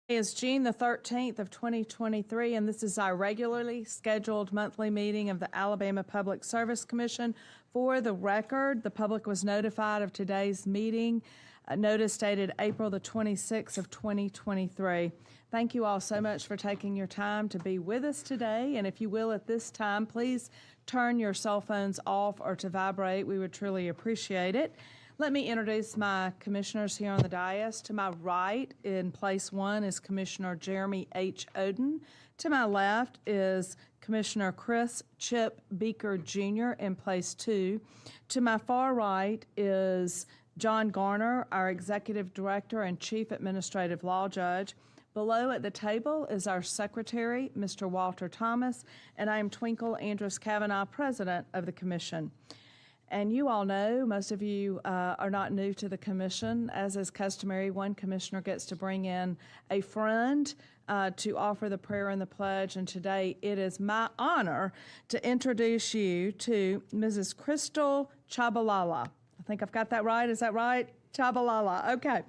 Is June the 13th of 2023, and this is our regularly scheduled monthly meeting of the Alabama Public Service Commission. For the record, the public was notified of today's meeting, notice dated April the 26th of 2023. Thank you all so much for taking your time to be with us today, and if you will at this time, please turn your cell phones off or to vibrate. We would truly appreciate it. Let me introduce my commissioners here on the dais. To my right, in place one, is Commissioner Jeremy H. Oden. To my left is Commissioner Chris Chip Beaker Jr. in place two. To my far right is John Garner, our Executive Director and Chief Administrative Law Judge. Below at the table is our Secretary, Mr. Walter Thomas, and I am Twinkle Andrus Kavanaugh, President of the Commission. And you all know, most of you are not new to the commission. As is customary, one commissioner gets to bring in a friend to offer the prayer and the pledge. And today it is my honor to introduce you to Mrs. Crystal Chabalala. I think I've got that right. Is that right? Chabalala. Okay.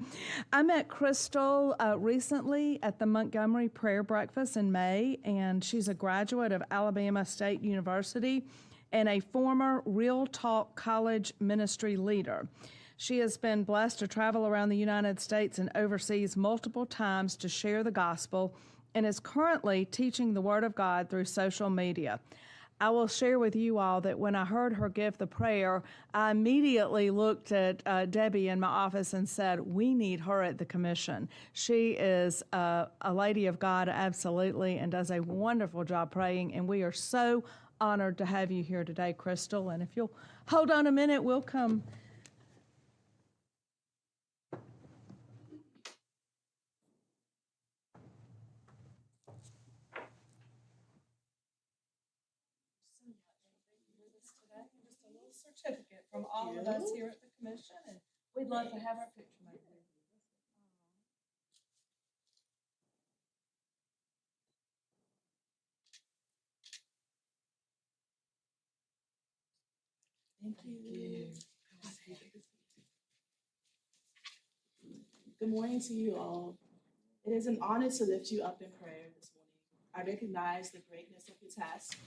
I met Crystal recently at the Montgomery Prayer Breakfast in May, and she's a graduate of Alabama State University and a former Real Talk College ministry leader. She has been blessed to travel around the United States and overseas multiple times to share the gospel and is currently teaching the Word of God through social media. I will share with you all that when I heard her give the prayer, I immediately looked at Debbie in my office and said, we need her at the commission. She is a lady of God, absolutely, and does a wonderful job praying, and we are so honored to have you here today, Crystal. And if you'll hold on a minute, we'll come. Just a little certificate from all of us here at the commission, and we'd love to have our picture made. Thank you. Good morning to you all. It is an honor to lift you up in prayer this morning. I recognize the greatness of your task,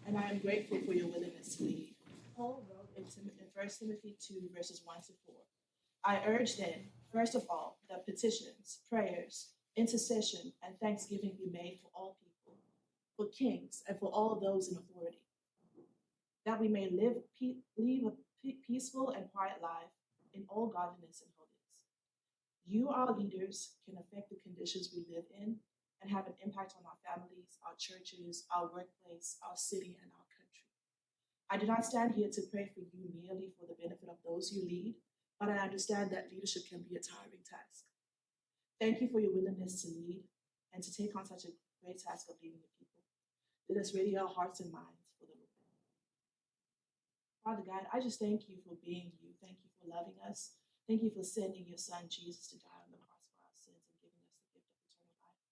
and I am grateful for your willingness to lead. Paul wrote in 1 Timothy 2, verses 1 to 4. I urge then, first of all, that petitions, prayers, intercession, and thanksgiving be made for all people, for kings, and for all those in authority, that we may live a peaceful and quiet life in all godliness and holiness. You, our leaders, can affect the conditions we live in and have an impact on our families, our churches, our workplace, our city, and our country. I do not stand here to pray for you merely for the benefit of those you lead, but I understand that leadership can be a tiring task. Thank you for your willingness to lead and to take on such a great task of leading the people. Let us ready our hearts and minds for the Lord. Father God, I just thank you for being you. Thank you for loving us. Thank you for sending your son Jesus to die on the cross for our sins and giving us the gift of eternal life.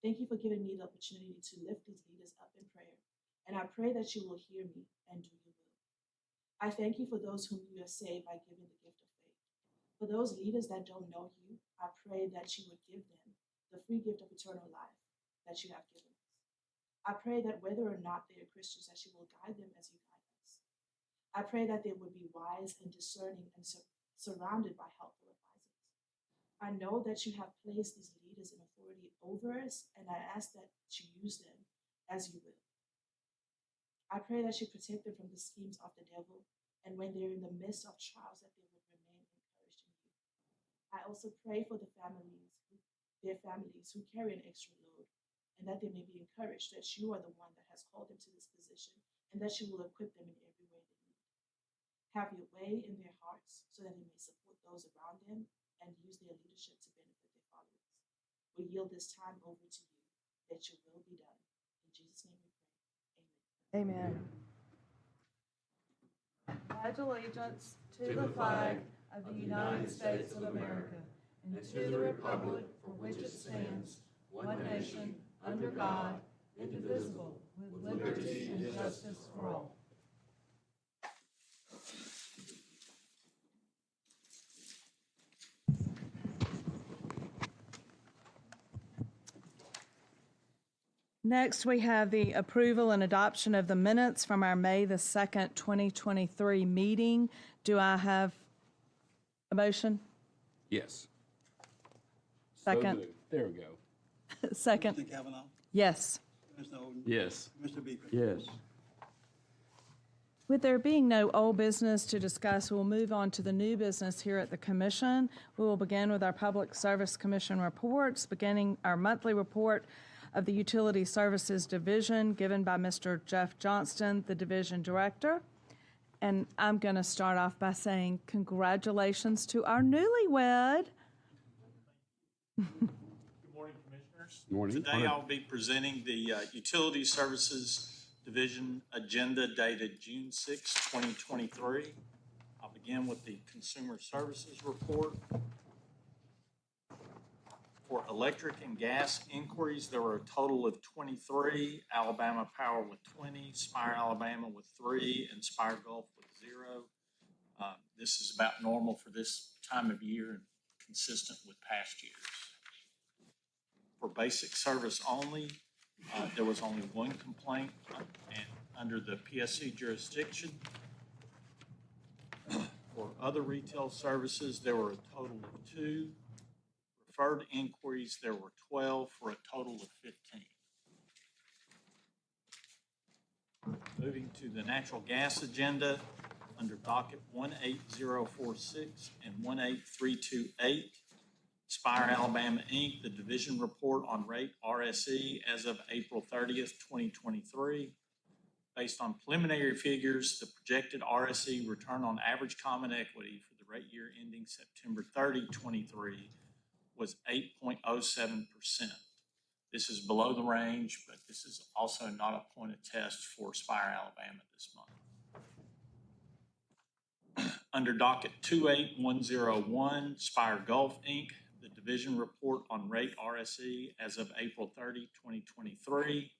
Thank you for giving me the opportunity to lift these leaders up in prayer. And I pray that you will hear me and do your will. I thank you for those whom you have saved by giving the gift of faith. For those leaders that don't know you, I pray that you would give them the free gift of eternal life that you have given us. I pray that whether or not they are Christians, that you will guide them as you guide us. I pray that they would be wise and discerning and surrounded by helpful advisors. I know that you have placed these leaders in authority over us, and I ask that you use them as you will. I pray that you protect them from the schemes of the devil, and when they're in the midst of trials, that they would remain encouraged in you. I also pray for their families who carry an extra load, and that they may be encouraged that you are the one that has called them to this position, and that you will equip them in every way they need. Have your way in their hearts so that they may support those around them and use their leadership to benefit their followers. We yield this time over to you, that your will be done. In Jesus' name we pray. Amen. Amen. Pledge allegiance to the flag of the United States of America and to the republic for which it stands, one nation, under God, indivisible, with liberty and justice for all. Next, we have the approval and adoption of the minutes from our May the 2nd, 2023 meeting. Do I have a motion? Yes. Second. So moved. There we go. Second. Commissioner Kavanaugh, Yes. Commissioner Oden, Yes. Commissioner Beaker. Yes. With there being no old business to discuss, we'll move on to the new business here at the Commission. We will begin with our Public Service Commission reports, beginning our monthly report of the Utility Services Division given by Mr. Jeff Johnston, the Division Director. And I'm going to start off by saying congratulations to our newlywed. Good morning, Commissioners. Morning. Today I'll be presenting the Utility Services Division agenda dated June 6, 2023. I'll begin with the Consumer Services Report. For electric and gas inquiries, there were a total of 23, Alabama Power with 20, Spire Alabama with 3, and Spire Gulf with 0. This is about normal for this time of year and consistent with past years. For basic service only, there was only one complaint and under the PSC jurisdiction. For other retail services, there were a total of 2. Referred inquiries, there were 12 for a total of 15. Moving to the natural gas agenda, under docket 18046 and 18328, Spire Alabama, Inc., the division report on rate RSE as of April 30th, 2023. Based on preliminary figures, the projected RSE return on average common equity for the rate year ending September 30, 2023 was 8.07%. This is below the range, but this is also not a point of test for Spire Alabama this month. Under docket 28101, Spire Gulf, Inc., the division report on rate RSE as of April 30, 2023.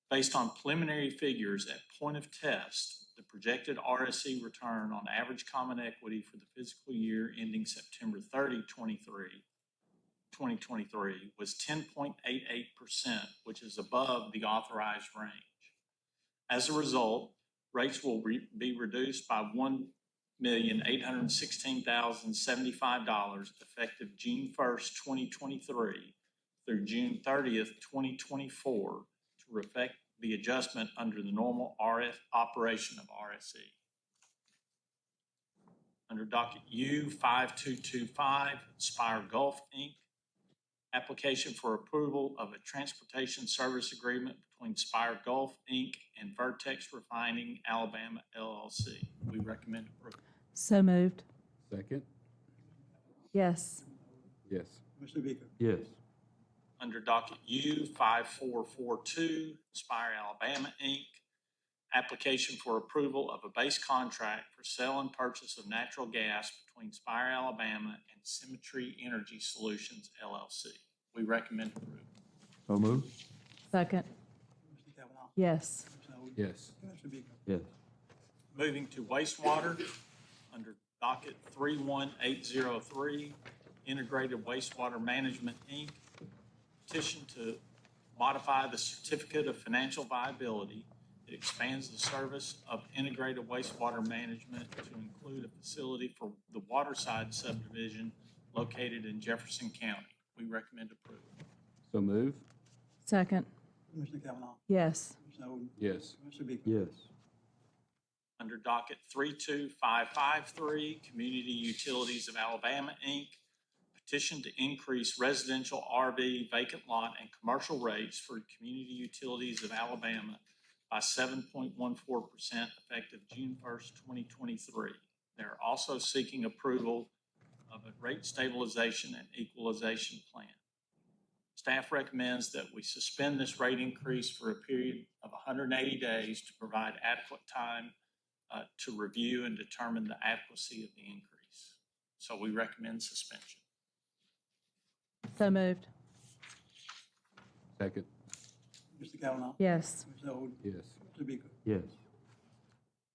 Based on preliminary figures at point of test, the projected RSE return on average common equity for the fiscal year ending September 30, 2023 was 10.88%, which is above the authorized range. As a result, rates will be reduced by $1,816,075 effective June 1st, 2023 through June 30th, 2024 to reflect the adjustment under the normal operation of RSE. Under docket U5225, Spire Gulf, Inc., application for approval of a transportation service agreement between Spire Gulf, Inc. and Vertex Refining, Alabama, LLC. We recommend approval. So moved. Second? Yes. Yes. Commissioner Beaker. Yes. Under docket U5442, Spire Alabama, Inc., application for approval of a base contract for sale and purchase of natural gas between Spire Alabama and Symmetry Energy Solutions, LLC. We recommend approval. So moved. Second. Commissioner Kavanaugh, Yes. Commissioner Oden, Yes. Commissioner Beaker. Yes. Moving to wastewater, under docket 31803, Integrated Wastewater Management, Inc., petition to modify the certificate of financial viability. It expands the service of integrated wastewater management to include a facility for the Waterside subdivision located in Jefferson County. We recommend approval. So moved. Second. Commissioner Kavanaugh, Yes. Commissioner Oden, Yes. Commissioner Beaker. Yes. Under docket 32553, Community Utilities of Alabama, Inc., petition to increase residential RV vacant lot and commercial rates for Community Utilities of Alabama by 7.14% effective June 1st, 2023. They're also seeking approval of a rate stabilization and equalization plan. Staff recommends that we suspend this rate increase for a period of 180 days to provide adequate time to review and determine the adequacy of the increase. So we recommend suspension. So moved. Second? Commissioner Kavanaugh, Yes. Commissioner Oden, Yes. Commissioner Beaker. Yes.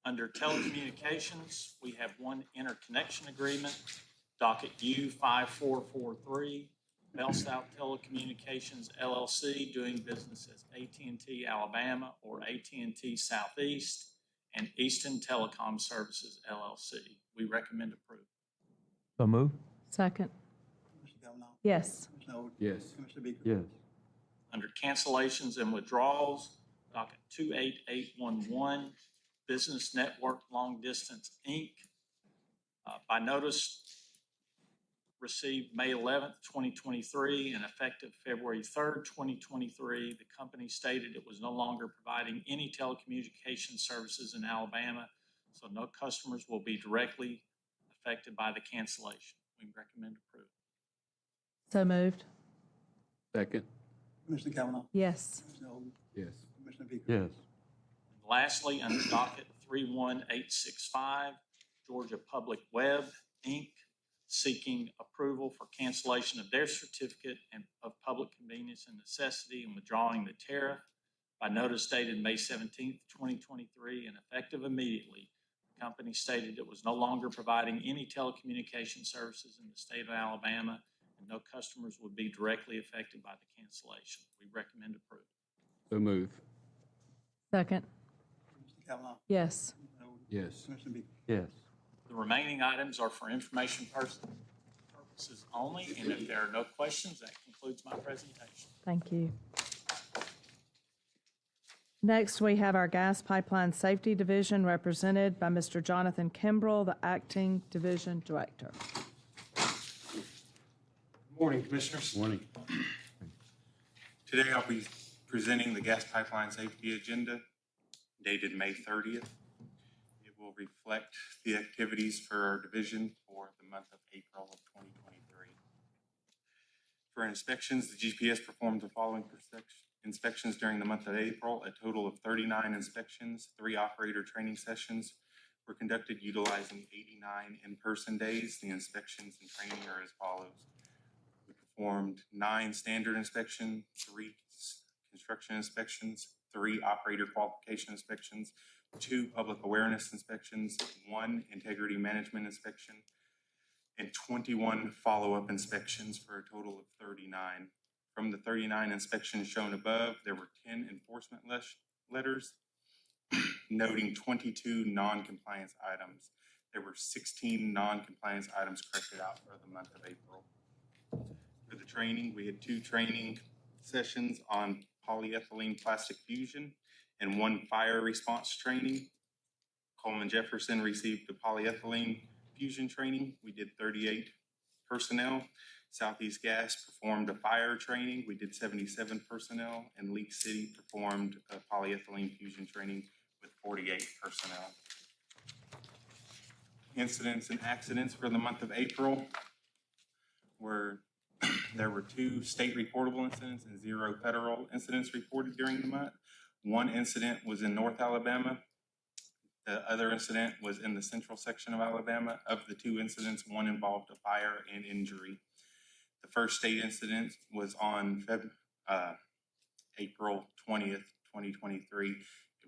Under telecommunications, we have one interconnection agreement, docket U5443, Bell South Telecommunications LLC, doing business as AT&T Alabama or AT&T Southeast, and Easton Telecom Services LLC. We recommend approval. So move. Second. Commissioner Kavanaugh. Yes. Commissioner Oden. Yes. Commissioner Beaver. Yes. Under cancellations and withdrawals, docket 28811, Business Network Long Distance, Inc. By notice received May 11th, 2023, and effective February 3rd, 2023, the company stated it was no longer providing any telecommunications services in Alabama, so no customers will be directly affected by the cancellation. We recommend approval. So moved. Second. Commissioner Kavanaugh. Yes. Commissioner Oden. Yes. Commissioner Beaver. Yes. Lastly, under docket 31865, Georgia Public Web, Inc., seeking approval for cancellation of their certificate of public convenience and necessity and withdrawing the tariff by notice dated May 17th, 2023, and effective immediately. The company stated it was no longer providing any telecommunication services in the state of Alabama, and no customers would be directly affected by the cancellation. We recommend approval. So move. Second. Commissioner Kavanaugh. Yes. Commissioner Oden. Yes. Commissioner Beaver. Yes. The remaining items are for information purposes only, and if there are no questions, that concludes my presentation. Thank you. Next, we have our Gas Pipeline Safety Division represented by Mr. Jonathan Kimbrell, the Acting Division Director. Good morning, Commissioners. Morning. Today I'll be presenting the gas pipeline safety agenda dated May 30th. It will reflect the activities for our division for the month of April of 2023. For inspections, the GPS performed the following inspections during the month of April. A total of 39 inspections, 3 operator training sessions were conducted utilizing 89 in-person days. The inspections and training are as follows. We performed 9 standard inspections, 3 construction inspections, 3 operator qualification inspections, 2 public awareness inspections, 1 integrity management inspection, and 21 follow-up inspections for a total of 39. From the 39 inspections shown above, there were 10 enforcement letters noting 22 non-compliance items. There were 16 non-compliance items corrected out for the month of April. For the training, we had 2 training sessions on polyethylene plastic fusion and 1 fire response training. Coleman Jefferson received the polyethylene fusion training. We did 38 personnel. Southeast Gas performed a fire training. We did 77 personnel, and Leak City performed a polyethylene fusion training with 48 personnel. Incidents and accidents for the month of April were there were 2 state reportable incidents and 0 federal incidents reported during the month. 1 incident was in North Alabama. The other incident was in the central section of Alabama. Of the 2 incidents, 1 involved a fire and injury. The first state incident was on April 20th, 2023. It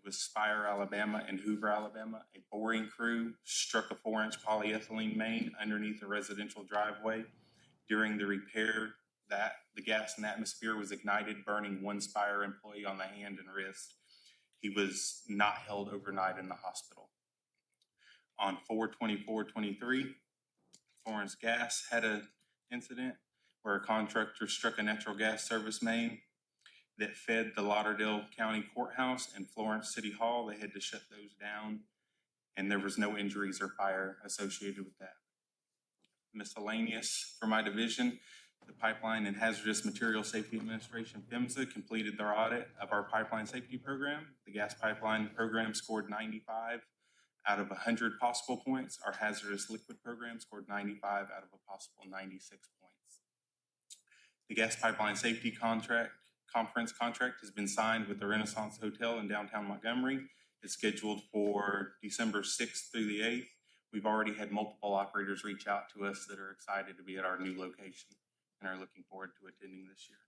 was Spire, Alabama and Hoover, Alabama. A boring crew struck a 4-inch polyethylene main underneath a residential driveway. During the repair, the gas in the atmosphere was ignited, burning 1 Spire employee on the hand and wrist. He was not held overnight in the hospital. On 4/24/23, Florence Gas had an incident where a contractor struck a natural gas service main that fed the Lauderdale County Courthouse and Florence City Hall. They had to shut those down, and there was no injuries or fire associated with that. Miscellaneous for my division, the Pipeline and Hazardous Materials Safety Administration, PHMSA, completed their audit of our pipeline safety program. The gas pipeline program scored 95 out of 100 possible points. Our hazardous liquid program scored 95 out of a possible 96 points. The gas pipeline safety conference contract has been signed with the Renaissance Hotel in downtown Montgomery. It's scheduled for December 6th through the 8th. We've already had multiple operators reach out to us that are excited to be at our new location and are looking forward to attending this year.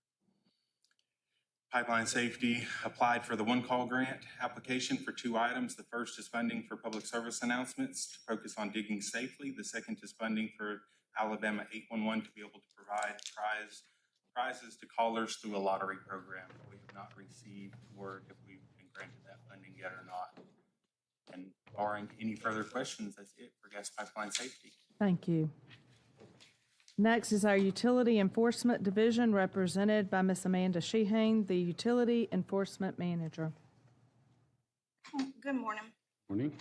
Pipeline Safety applied for the One Call Grant application for 2 items. The first is funding for public service announcements to focus on digging safely. The second is funding for Alabama 811 to be able to provide prize prizes to callers through a lottery program. We have not received word if we've been granted that funding yet or not. And barring any further questions, that's it for gas pipeline safety. Thank you. Next is our Utility Enforcement Division, represented by Ms. Amanda Sheehan, the Utility Enforcement Manager. Good morning. Morning.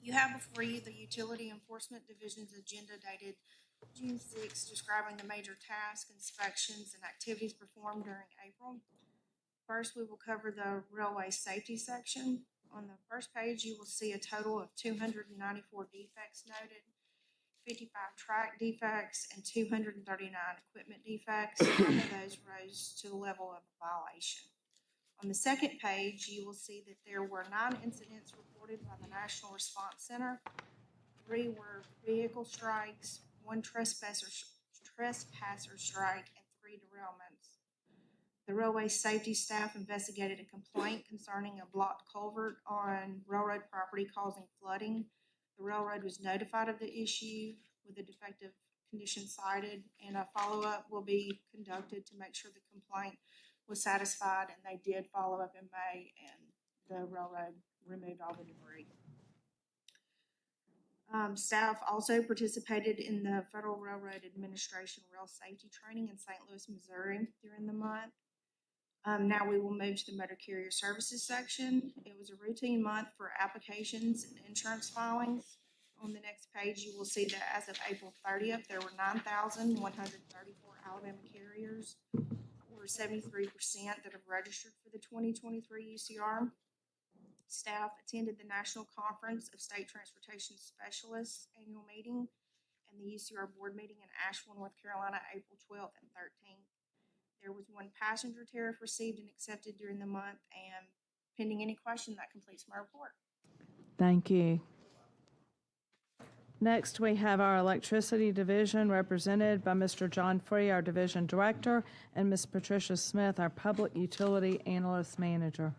You have before you the Utility Enforcement Division's agenda dated June 6, describing the major tasks, inspections, and activities performed during April. First, we will cover the railway safety section. On the first page, you will see a total of 294 defects noted, 55 track defects, and 239 equipment defects. None of those rose to the level of a violation. On the second page, you will see that there were 9 incidents reported by the National Response Center. 3 were vehicle strikes, 1 trespasser strike, and 3 derailments. The railway safety staff investigated a complaint concerning a blocked culvert on railroad property causing flooding. The railroad was notified of the issue with the defective condition cited, and a follow-up will be conducted to make sure the complaint was satisfied, and they did follow up in May, and the railroad removed all the debris. Staff also participated in the Federal Railroad Administration Rail Safety Training in St. Louis, Missouri during the month. Now we will move to the Motor Carrier Services section. It was a routine month for applications and insurance filings. On the next page, you will see that as of April 30th, there were 9,134 Alabama carriers, or 73% that have registered for the 2023 UCR. Staff attended the National Conference of State Transportation Specialists annual meeting and the UCR board meeting in Asheville, North Carolina, April 12th and 13th. There was 1 passenger tariff received and accepted during the month, and pending any question, that completes my report. Thank you. Next, we have our Electricity Division, represented by Mr. John Free, our Division Director, and Ms. Patricia Smith, our Public Utility Analyst Manager.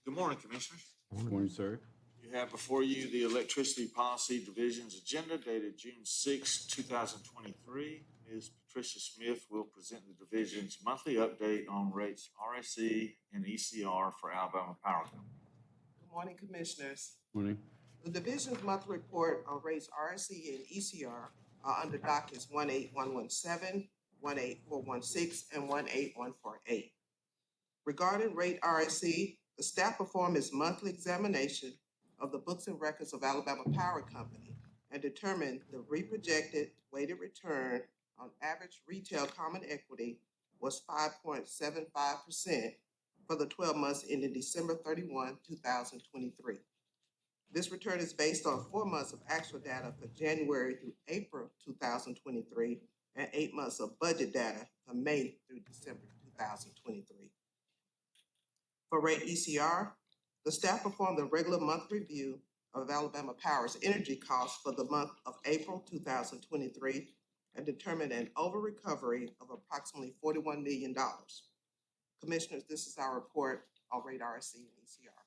Good morning, Commissioners. Morning, sir. You have before you the Electricity Policy Division's agenda dated June 6, 2023. Ms. Patricia Smith will present the division's monthly update on rates RSE and ECR for Alabama Power Company. Good morning, Commissioners. Morning. The division's monthly report on rates RSE and ECR are under dockets 18117, 18416, and 18148. Regarding rate RSE, the staff performed its monthly examination of the books and records of Alabama Power Company and determined the reprojected weighted return on average retail common equity was 5.75% for the 12 months ending December 31, 2023. This return is based on 4 months of actual data for January through April 2023 and 8 months of budget data from May through December 2023. For rate ECR, the staff performed a regular month review of Alabama Power's energy costs for the month of April 2023 and determined an over-recovery of approximately $41 million. Commissioners, this is our report on rate RSE and ECR.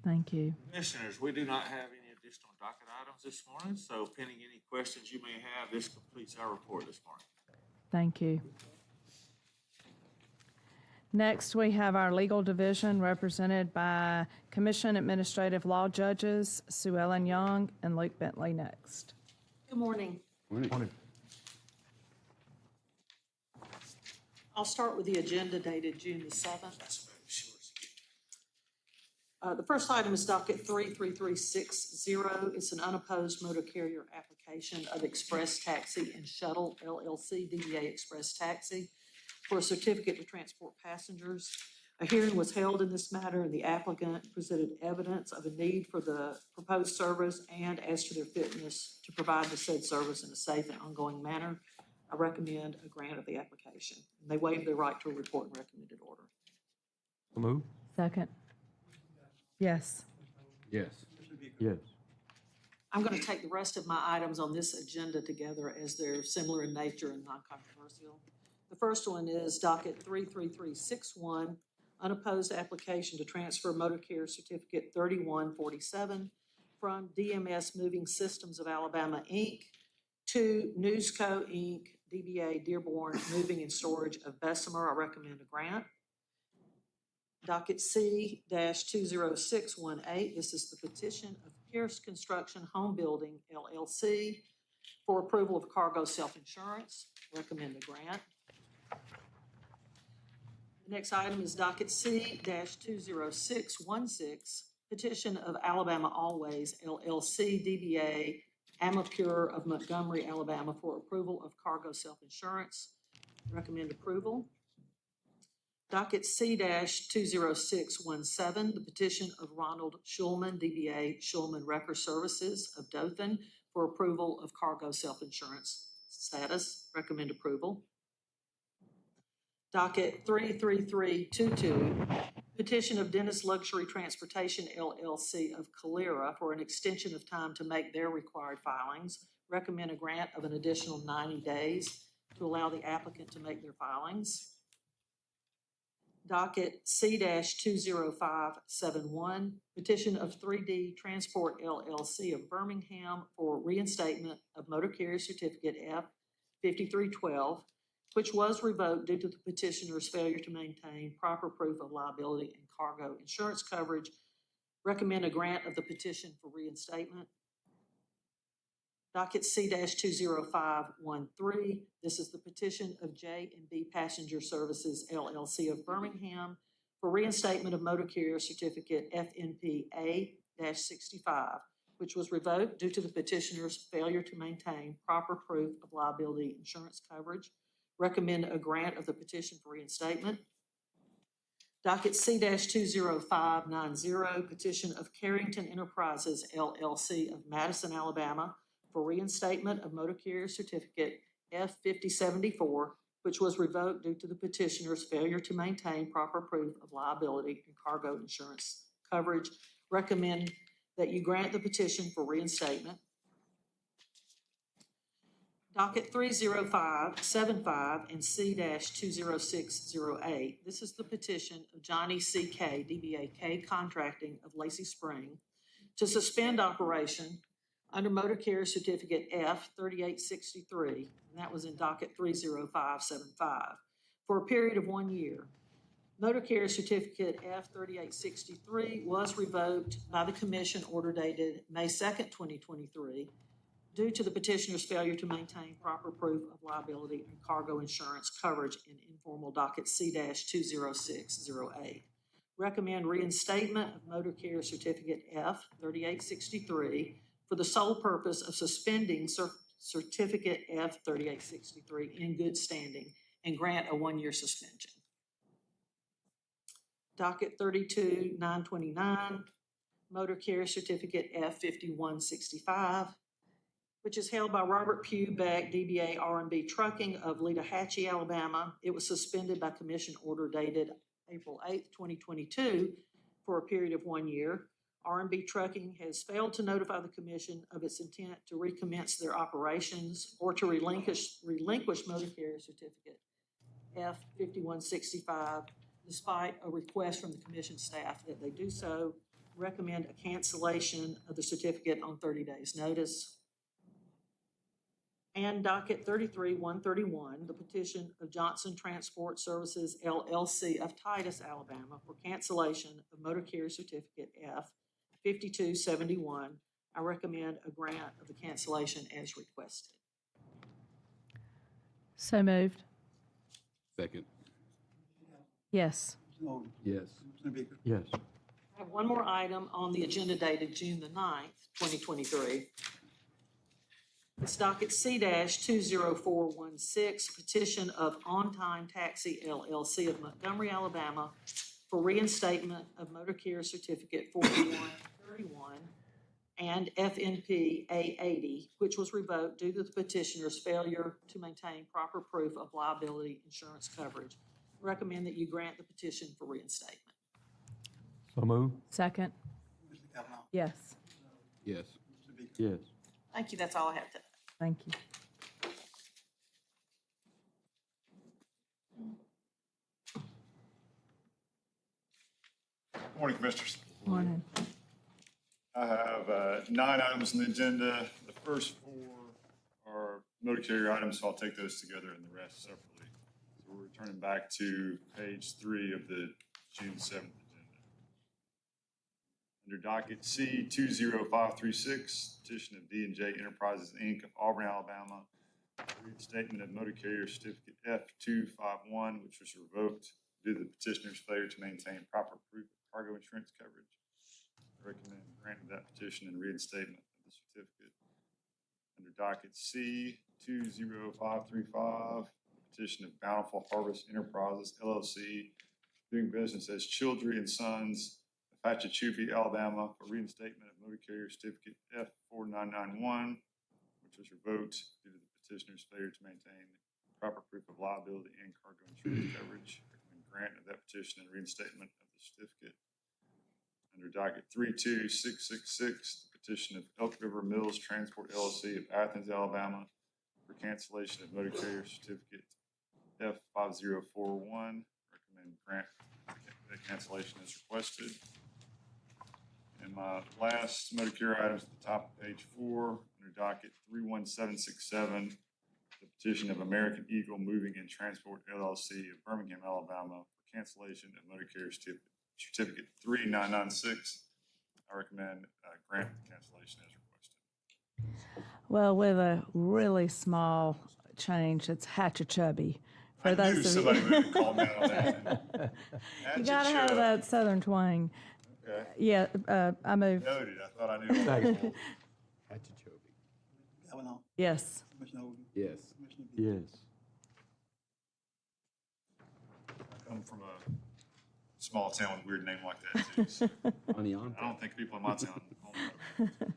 Thank you. Commissioners, we do not have any additional docket items this morning, so pending any questions you may have, this completes our report this morning. Thank you. Next, we have our Legal Division, represented by Commission Administrative Law Judges Sue Ellen Young and Luke Bentley next. Good morning. Morning. I'll start with the agenda dated June the 7th. The first item is docket 33360. It's an unopposed motor carrier application of Express Taxi and Shuttle LLC, DBA Express Taxi, for a certificate to transport passengers. A hearing was held in this matter, and the applicant presented evidence of a need for the proposed service and as to their fitness to provide the said service in a safe and ongoing manner. I recommend a grant of the application. They waive their right to a report and recommended order. Move. Second. Yes. Yes. Yes. I'm going to take the rest of my items on this agenda together as they're similar in nature and non-controversial. The first one is docket 33361, unopposed application to transfer motor carrier certificate 3147 from DMS Moving Systems of Alabama, Inc. to Newsco, Inc., DBA Dearborn Moving and Storage of Bessemer. I recommend a grant. Docket C-20618, this is the petition of Pierce Construction Home Building LLC for approval of cargo self-insurance. Recommend a grant. The next item is docket C-20616, petition of Alabama Always LLC, DBA Amapure of Montgomery, Alabama, for approval of cargo self-insurance. Recommend approval. Docket C-20617, the petition of Ronald Schulman, DBA Schulman Wrecker Services of Dothan, for approval of cargo self-insurance status. Recommend approval. Docket 33322, petition of Dennis Luxury Transportation LLC of Calera for an extension of time to make their required filings. Recommend a grant of an additional 90 days to allow the applicant to make their filings. Docket C-20571, petition of 3D Transport LLC of Birmingham for reinstatement of motor carrier certificate F5312, which was revoked due to the petitioner's failure to maintain proper proof of liability and cargo insurance coverage. Recommend a grant of the petition for reinstatement. Docket C-20513, this is the petition of J&B Passenger Services LLC of Birmingham for reinstatement of motor carrier certificate FNP-A-65, which was revoked due to the petitioner's failure to maintain proper proof of liability insurance coverage. Recommend a grant of the petition for reinstatement. Docket C-20590, petition of Carrington Enterprises LLC of Madison, Alabama, for reinstatement of motor carrier certificate F5074, which was revoked due to the petitioner's failure to maintain proper proof of liability and cargo insurance coverage. Recommend that you grant the petition for reinstatement. Docket 30575 and C-20608. This is the petition of Johnny C.K., DBA K Contracting of Lacey Spring, to suspend operation under motor carrier certificate F3863, and that was in docket 30575, for a period of 1 year. Motor carrier certificate F3863 was revoked by the commission order dated May 2nd, 2023, due to the petitioner's failure to maintain proper proof of liability and cargo insurance coverage in informal docket C-20608. Recommend reinstatement of motor carrier certificate F3863 for the sole purpose of suspending certificate F3863 in good standing and grant a 1-year suspension. Docket 32929, motor carrier certificate F5165, which is held by Robert Pugh Beck, DBA R&B Trucking of Leatahatchee, Alabama. It was suspended by commission order dated April 8th, 2022 for a period of 1 year. R&B Trucking has failed to notify the commission of its intent to recommence their operations or to relinquish motor carrier certificate F5165, despite a request from the commission staff that they do so. Recommend a cancellation of the certificate on 30 days' notice. And docket 33131, the petition of Johnson Transport Services LLC of Titus, Alabama, for cancellation of motor carrier certificate F5271. I recommend a grant of the cancellation as requested. So moved. Second. Yes. Mr. Oden. Yes. Mr. Baker. Yes. I have one more item on the agenda dated June the 9th, 2023. It's docket C-20416, petition of On Time Taxi LLC of Montgomery, Alabama, for reinstatement of motor carrier certificate 4131 and FNP A80, which was revoked due to the petitioner's failure to maintain proper proof of liability insurance coverage. Recommend that you grant the petition for reinstatement. So move. Second. Mr. Kavanaugh. Yes. Yes. Mr. Baker. Yes. Thank you. That's all I have today. Thank you. Morning, Commissioners. Morning. I have 9 items on the agenda. The first 4 are motor carrier items, so I'll take those together and the rest separately. So we're returning back to page 3 of the June 7th agenda. Under docket C 20536, petition of D&J Enterprises, Inc. of Auburn, Alabama, reinstatement of motor carrier certificate F251, which was revoked due to the petitioner's failure to maintain proper proof of cargo insurance coverage. I recommend granting that petition and reinstatement of the certificate. Under docket C 20535, petition of Bountiful Harvest Enterprises LLC, doing business as Childry and Sons of Hatchachufi, Alabama, for reinstatement of motor carrier certificate F4991, which was revoked due to the petitioner's failure to maintain proper proof of liability and cargo insurance coverage. Recommend grant of that petition and reinstatement of the certificate. Under docket 32666, the petition of Elk River Mills Transport LLC of Athens, Alabama, for cancellation of motor carrier certificate F5041. Recommend grant that cancellation as requested. And my last motor carrier items at the top of page 4, under docket 31767, the petition of American Eagle Moving and Transport LLC of Birmingham, Alabama, for cancellation of motor carrier certificate 3996. I recommend grant the cancellation as requested. Well, with a really small change, it's Hatchachubby. I knew somebody would call me out on that. You gotta have that southern twang. Okay. Yeah, I move, Noted. I thought I knew all that. Hatchachobe. Kavanaugh. yes. Commissioner Oden. Yes. Commissioner Beaver. Yes. I come from a small town with a weird name like that, too. So Honey on. I don't think people in my town all know that.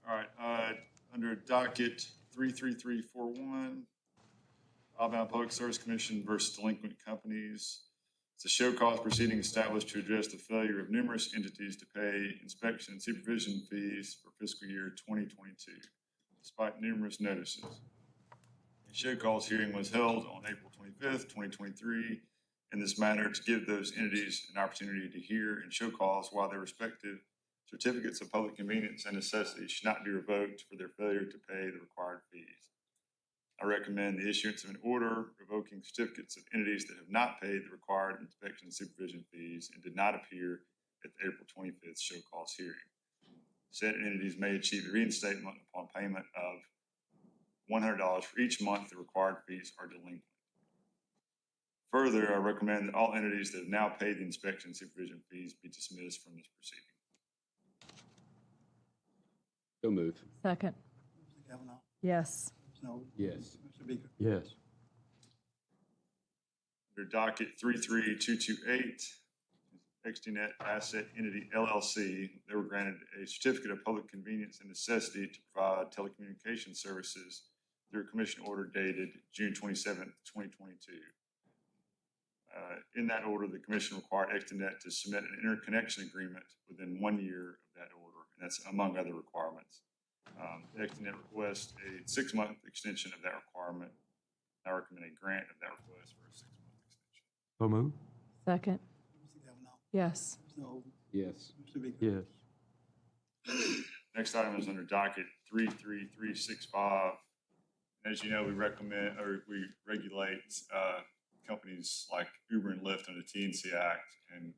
All right, under docket 33341, Alabama Public Service Commission versus delinquent companies. It's a show cause proceeding established to address the failure of numerous entities to pay inspection and supervision fees for fiscal year 2022, despite numerous notices. A show cause hearing was held on April 25th, 2023, in this manner to give those entities an opportunity to hear and show cause why their respective certificates of public convenience and necessity should not be revoked for their failure to pay the required fees. I recommend the issuance of an order revoking certificates of entities that have not paid the required inspection and supervision fees and did not appear at the April 25th show cause hearing. Said entities may achieve a reinstatement upon payment of $100 for each month the required fees are delinquent. Further, I recommend that all entities that have now paid the inspection and supervision fees be dismissed from this proceeding. So moved. Second, Commissioner Kavanaugh. yes. Commissioner Oden. Yes. Commissioner Beaver. Yes. Under docket 33228, XDNet Asset Entity LLC, they were granted a certificate of public convenience and necessity to provide telecommunications services through a commission order dated June 27th, 2022. In that order, the commission required XDNet to submit an interconnection agreement within 1 year of that order, and that's among other requirements. XDNet requests a 6-month extension of that requirement. I recommend a grant of that request for a 6-month extension. So moved. Second, Commissioner Kavanaugh. yes. Commissioner Oden. Yes. Commissioner Beaver. Yes. Next item is under docket 33365. As you know, we recommend, or we regulate companies like Uber and Lyft under the TNC Act and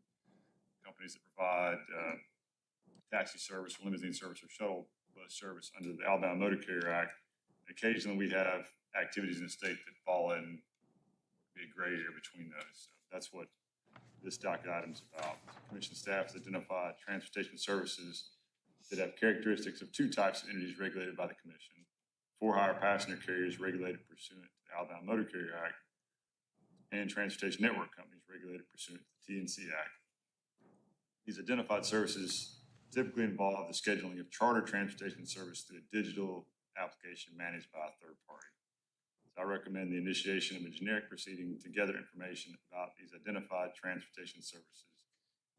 companies that provide taxi service, or limousine service, or shuttle bus service under the Alabama Motor Carrier Act. Occasionally, we have activities in the state that fall in be a gray area between those. So that's what this docket item is about. Commission staff has identified transportation services that have characteristics of 2 types of entities regulated by the commission: for-hire passenger carriers regulated pursuant to the Alabama Motor Carrier Act, and transportation network companies regulated pursuant to the TNC Act. These identified services typically involve the scheduling of charter transportation service through a digital application managed by a third party. So I recommend the initiation of a generic proceeding to gather information about these identified transportation services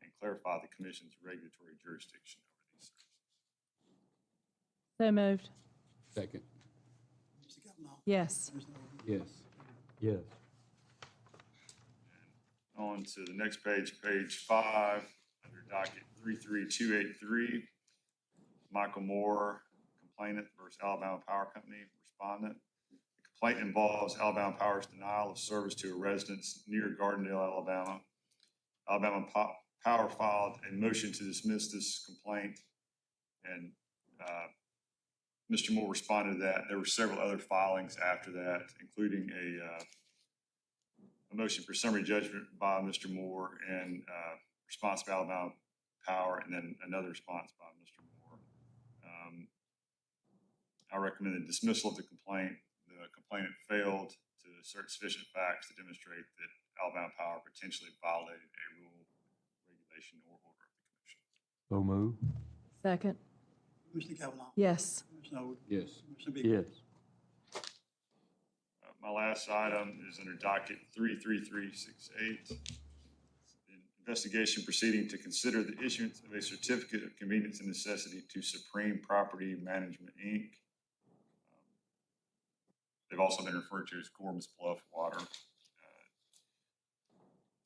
and clarify the commission's regulatory jurisdiction over these services. So moved, Second. Commissioner Kavanaugh. yes. Commissioner Oden. Yes. Yes. On to the next page, page 5, under docket 33283, Michael Moore, complainant versus Alabama Power Company, respondent. The complaint involves Alabama Power's denial of service to a residence near Gardendale, Alabama. Alabama Power filed a motion to dismiss this complaint, and Mr. Moore responded to that. There were several other filings after that, including a motion for summary judgment by Mr. Moore and response by Alabama Power, and then another response by Mr. Moore. I recommend the dismissal of the complaint. The complainant failed to assert sufficient facts to demonstrate that Alabama Power potentially violated a rule, regulation, or order of the commission. So move. Second. Commissioner Kavanaugh. Yes. Commissioner Odom. Yes. Commissioner Bieber. Yes. My last item is under docket 33368. Investigation proceeding to consider the issuance of a certificate of convenience and necessity to Supreme Property Management, Inc. They've also been referred to as Gorham's Bluff Water.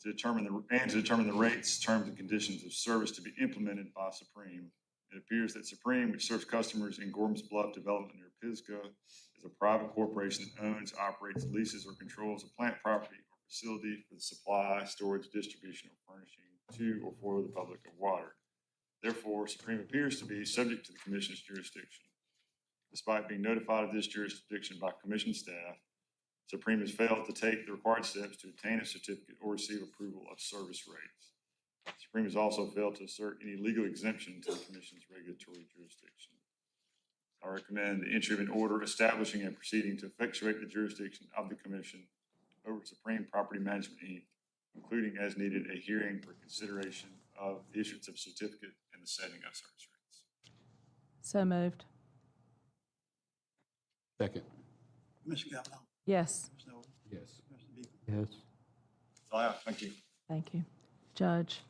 To determine the rates, terms, and conditions of service to be implemented by Supreme. It appears that Supreme, which serves customers in Gorham's Bluff development near Pisgah, is a private corporation that owns, operates, leases, or controls a plant property or facility for the supply, storage, distribution, or furnishing to or for the public of water. Therefore, Supreme appears to be subject to the Commission's jurisdiction. Despite being notified of this jurisdiction by Commission staff, Supreme has failed to take the required steps to obtain a certificate or receive approval of service rates. Supreme has also failed to assert any legal exemption to the Commission's regulatory jurisdiction. I recommend the entry of an order establishing a proceeding to effectuate the jurisdiction of the Commission over Supreme Property Management, Inc., including as needed a hearing for consideration of the issuance of certificate and the setting of service rates. So moved. Second. Commissioner Kavanaugh. Yes. Commissioner Odom. Yes. Commissioner Bieber. Yes. That's all I have. Thank you. Thank you. Judge.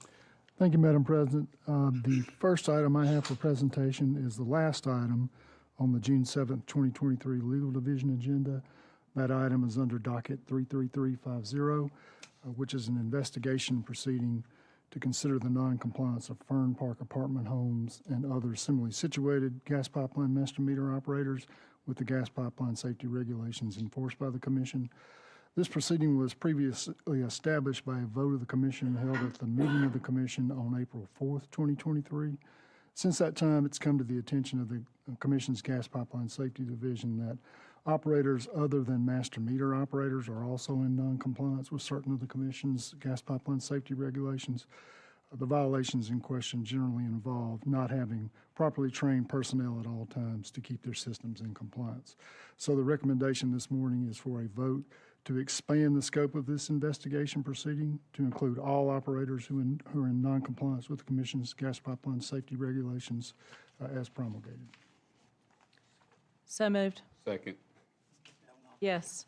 Thank you, Madam President. The first item I have for presentation is the last item on the June 7th, 2023 Legal Division agenda. That item is under docket 33350, which is an investigation proceeding to consider the non-compliance of Fern Park apartment homes and other similarly situated gas pipeline master meter operators with the gas pipeline safety regulations enforced by the Commission. This proceeding was previously established by a vote of the Commission held at the meeting of the Commission on April 4th, 2023. Since that time, it's come to the attention of the Commission's Gas Pipeline Safety Division that operators other than master meter operators are also in non-compliance with certain of the Commission's gas pipeline safety regulations. The violations in question generally involve not having properly trained personnel at all times to keep their systems in compliance. So the recommendation this morning is for a vote to expand the scope of this investigation proceeding to include all operators who are in non-compliance with the Commission's gas pipeline safety regulations as promulgated. So moved. Second. Yes.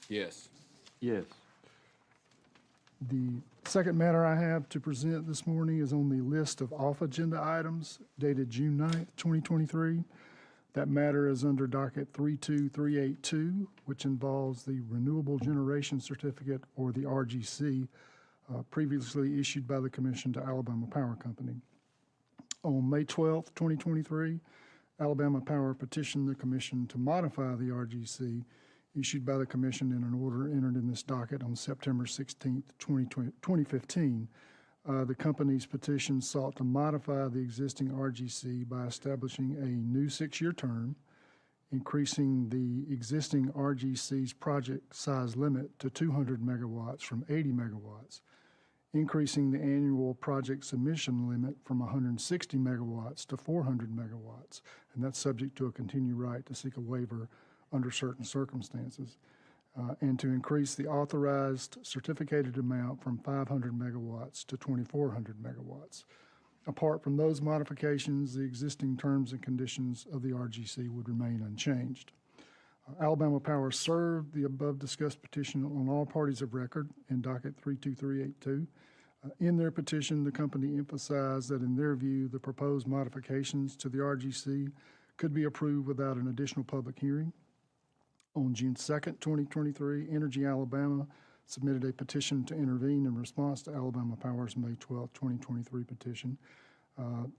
Yes. Yes. The second matter I have to present this morning is on the list of off-agenda items dated June 9th, 2023. That matter is under docket 32382, which involves the Renewable Generation Certificate, or the RGC, previously issued by the Commission to Alabama Power Company. On May 12th, 2023, Alabama Power petitioned the Commission to modify the RGC issued by the Commission in an order entered in this docket on September 16th, 2015. The company's petition sought to modify the existing RGC by establishing a new 6-year term, increasing the existing RGC's project size limit to 200 megawatts from 80 megawatts, increasing the annual project submission limit from 160 megawatts to 400 megawatts, and that's subject to a continued right to seek a waiver under certain circumstances. And to increase the authorized certificated amount from 500 megawatts to 2,400 megawatts. Apart from those modifications, the existing terms and conditions of the RGC would remain unchanged. Alabama Power served the above discussed petition on all parties of record in docket 32382. In their petition, the company emphasized that in their view, the proposed modifications to the RGC could be approved without an additional public hearing. On June 2nd, 2023, Energy Alabama submitted a petition to intervene in response to Alabama Power's May 12, 2023 petition.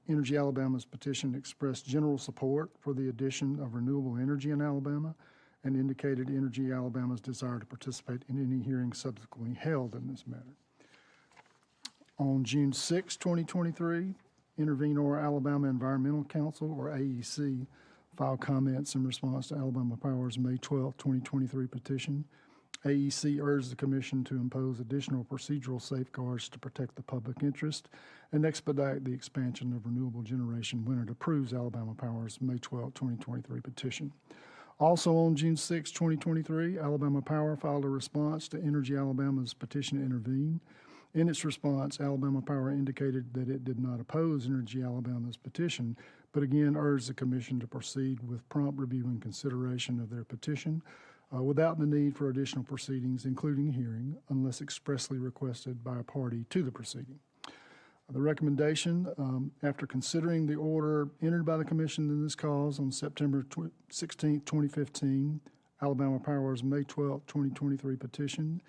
Energy Alabama's petition expressed general support for the addition of renewable energy in Alabama and indicated Energy Alabama's desire to participate in any hearing subsequently held in this matter. On June 6, 2023, Intervenor Alabama Environmental Council, or AEC, filed comments in response to Alabama Power's May 12, 2023 petition. AEC urged the Commission to impose additional procedural safeguards to protect the public interest and expedite the expansion of renewable generation when it approves Alabama Power's May 12, 2023 petition. Also on June 6, 2023, Alabama Power filed a response to Energy Alabama's petition to intervene. In its response, Alabama Power indicated that it did not oppose Energy Alabama's petition, but again urged the Commission to proceed with prompt review and consideration of their petition without the need for additional proceedings, including a hearing, unless expressly requested by a party to the proceeding. The recommendation, after considering the order entered by the Commission in this cause on September 16, 2015, Alabama Power's May 12, 2023 petition,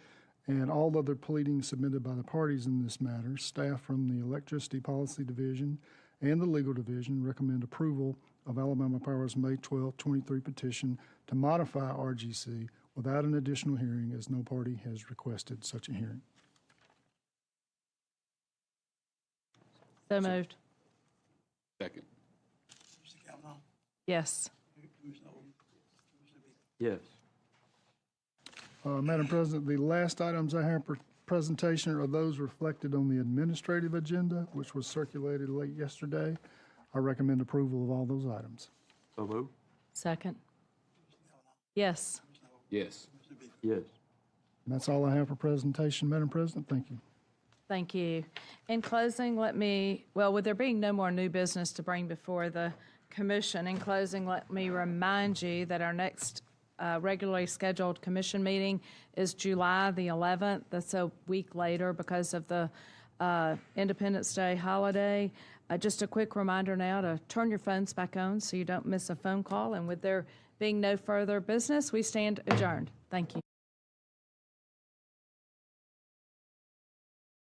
and all other pleadings submitted by the parties in this matter, staff from the Electricity Policy Division and the Legal Division recommend approval of Alabama Power's May 12, 23 petition to modify RGC without an additional hearing, as no party has requested such a hearing. So moved. Second. Mr. Cavanaugh. Yes. Commissioner Overton. Commissioner Bieler. Yes. Madam President, the last items I have for presentation are those reflected on the administrative agenda, which was circulated late yesterday. I recommend approval of all those items. So moved. Second. Yes. Yes. Yes. And that's all I have for presentation, Madam President. Thank you. Thank you. In closing, with there being no more new business to bring before the commission, in closing, let me remind you that our next regularly scheduled commission meeting is July the 11th. That's a week later because of the Independence Day holiday. Just a quick reminder now to turn your phones back on so you don't miss a phone call. And with there being no further business, we stand adjourned. Thank you.